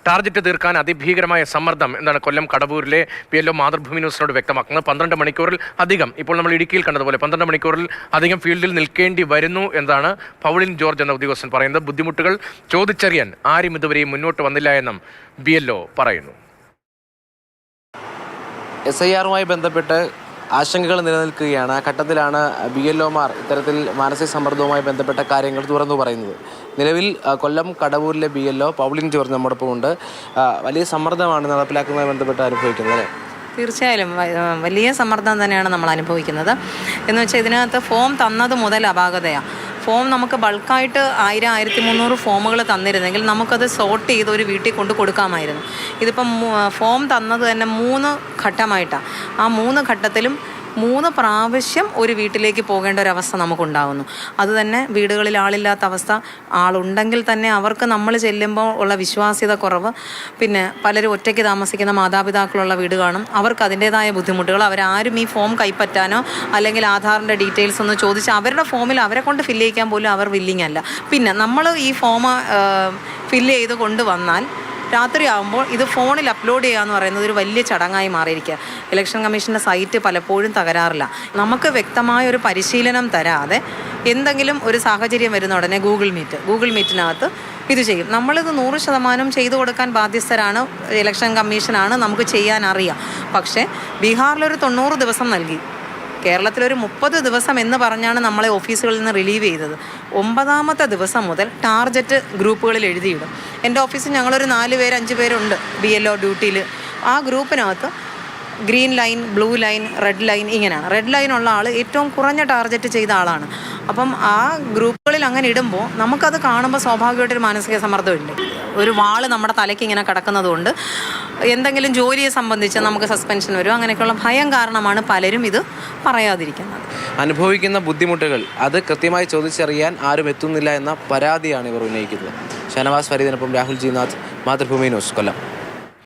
Target തീർക്കാൻ അതിഭീകരമായ സമ്മർദ്ദം എന്നാണ് കൊല്ലം കടവൂരിലെ PLO മാതൃഭൂമി ന്യൂസിനോട് വ്യക്തമാക്കുന്നത്. 12 മണിക്കൂറിൽ അധികം, ഇപ്പോൾ നമ്മൾ ഇടുക്കിയിൽ കണ്ടതുപോലെ 12 മണിക്കൂറിൽ അധികം ഫീൽഡിൽ നിൽക്കേണ്ടി വരുന്നു എന്നാണ് പൗളിൻ ജോർജ് എന്ന ഉദ്യോഗസ്ഥൻ പറയുന്നത്. ബുദ്ധിമുട്ടുകൾ ചോദിച്ചറിയാൻ ആരും ഇതുവരെയും മുന്നോട്ട് വന്നില്ല എന്നും BLO പറയുന്നു. SIR-മായി ബന്ധപ്പെട്ട് ആശങ്കകൾ നിലനിൽക്കുകയാണ്. ആ ഘട്ടത്തിലാണ് BLO-മാർ ഇത്തരത്തിൽ മാനസിക സമ്മർദ്ദവുമായി ബന്ധപ്പെട്ട കാര്യങ്ങൾ തുറന്നു പറയുന്നത്. നിലവിൽ കൊല്ലം കടവൂരിലെ BLO പൗളിൻ ജോർജ് നമ്മോടൊപ്പം ഉണ്ട്. വലിയ സമ്മർദ്ദമാണ് നടപ്പിലാക്കുന്നതുമായി ബന്ധപ്പെട്ട് അനുഭവിക്കുന്നത് അല്ലേ? തീർച്ചയായും വലിയ സമ്മർദ്ദം തന്നെയാണ് നമ്മൾ അനുഭവിക്കുന്നത്. എന്ന് വെച്ചാൽ ഇതിനകത്ത് ഫോം തന്നത് മുതൽ അപാകതയാണ്. ഫോം നമുക്ക് ബൾക്കായിട്ട് 1000-1300 ഫോമുകൾ തന്നിരുന്നെങ്കിൽ നമുക്കത് സോർട്ട് ചെയ്ത് ഒരു വീട്ടിൽ കൊണ്ട് കൊടുക്കാമായിരുന്നു. ഇതിപ്പം ഫോം തന്നത് തന്നെ 3 ഘട്ടമായിട്ടാണ്. ആ 3 ഘട്ടത്തിലും 3 പ്രാവശ്യം ഒരു വീട്ടിലേക്ക് പോകേണ്ട ഒരവസ്ഥ നമുക്കുണ്ടാകുന്നു. അതുതന്നെ വീടുകളിൽ ആളില്ലാത്ത അവസ്ഥ, ആളുണ്ടെങ്കിൽ തന്നെ അവർക്ക് നമ്മൾ ചെല്ലുമ്പോൾ ഉള്ള വിശ്വാസ്യത കുറവ്, പിന്നെ പലരും ഒറ്റയ്ക്ക് താമസിക്കുന്ന മാതാപിതാക്കളുള്ള വീട് കാണും, അവർക്ക് അതിൻ്റേതായ ബുദ്ധിമുട്ടുകൾ. അവരാരും ഈ ഫോം കൈപ്പറ്റാനോ അല്ലെങ്കിൽ ആധാറിൻ്റെ ഡീറ്റെയിൽസ് ഒന്ന് ചോദിച്ച് അവരുടെ ഫോമിൽ അവരെ കൊണ്ട് ഫില്ല് ചെയ്യിക്കാൻ പോലും അവർ വില്ലിങ് അല്ല. പിന്നെ നമ്മൾ ഈ ഫോം ഫില്ല് ചെയ്ത് കൊണ്ടുവന്നാൽ രാത്രിയാകുമ്പോൾ ഇത് ഫോണിൽ അപ്ലോഡ് ചെയ്യുക എന്ന് പറയുന്നത് ഒരു വലിയ ചടങ്ങായി മാറിയിരിക്കുക. ഇലക്ഷൻ കമ്മീഷൻ്റെ സൈറ്റ് പലപ്പോഴും തകരാറില്ല. നമുക്ക് വ്യക്തമായൊരു പരിശീലനം തരാതെ എന്തെങ്കിലും ഒരു സാഹചര്യം വരുന്ന ഉടനെ ഗൂഗിൾ മീറ്റിനകത്ത് ഇത് ചെയ്യും. നമ്മളിത് 100% ചെയ്തു കൊടുക്കാൻ ബാധ്യസ്ഥരാണ്. ഇലക്ഷൻ കമ്മീഷനാണ്, നമുക്ക് ചെയ്യാൻ അറിയാം. പക്ഷേ ബീഹാറിലൊരു 90 ദിവസം നൽകി, കേരളത്തിലൊരു 30 ദിവസം എന്ന് പറഞ്ഞാണ് നമ്മളെ ഓഫീസുകളിൽ നിന്ന് റിലീവ് ചെയ്തത്. 9ാമത്തെ ദിവസം മുതൽ ടാർഗറ്റ് ഗ്രൂപ്പുകളിൽ എഴുതിയിടും. എൻ്റെ ഓഫീസിൽ ഞങ്ങളൊരു 4 പേര് 5 പേരുണ്ട് BLO ഡ്യൂട്ടിയിൽ. ആ ഗ്രൂപ്പിനകത്ത് green line, blue line, red line, ഇങ്ങനെയാണ്. റെഡ് ലൈനുള്ള ആൾ ഏറ്റവും കുറഞ്ഞ ടാർഗറ്റ് ചെയ്ത ആളാണ്. അപ്പം ആ ഗ്രൂപ്പുകളിൽ അങ്ങനെ ഇടുമ്പോൾ നമുക്കത് കാണുമ്പോൾ സ്വാഭാവികമായിട്ടൊരു മാനസിക സമ്മർദ്ദമുണ്ട്. ഒരു വാള് നമ്മുടെ തലയ്ക്ക് ഇങ്ങനെ കിടക്കുന്നതുകൊണ്ട് എന്തെങ്കിലും ജോലിയെ സംബന്ധിച്ച് നമുക്ക് സസ്പെൻഷൻ വരും, അങ്ങനെയൊക്കെയുള്ള ഭയം കാരണമാണ് പലരും ഇത് പറയാതിരിക്കുന്നത്. അനുഭവിക്കുന്ന ബുദ്ധിമുട്ടുകൾ അത് കൃത്യമായി ചോദിച്ചറിയാൻ ആരും എത്തുന്നില്ല എന്ന പരാതിയാണ് ഇവർ ഉന്നയിക്കുന്നത്. ഷനവാസ് ഫരീദിനൊപ്പം രാഹുൽ ജി നാഥ്, മാതൃഭൂമി ന്യൂസ്, കൊല്ലം.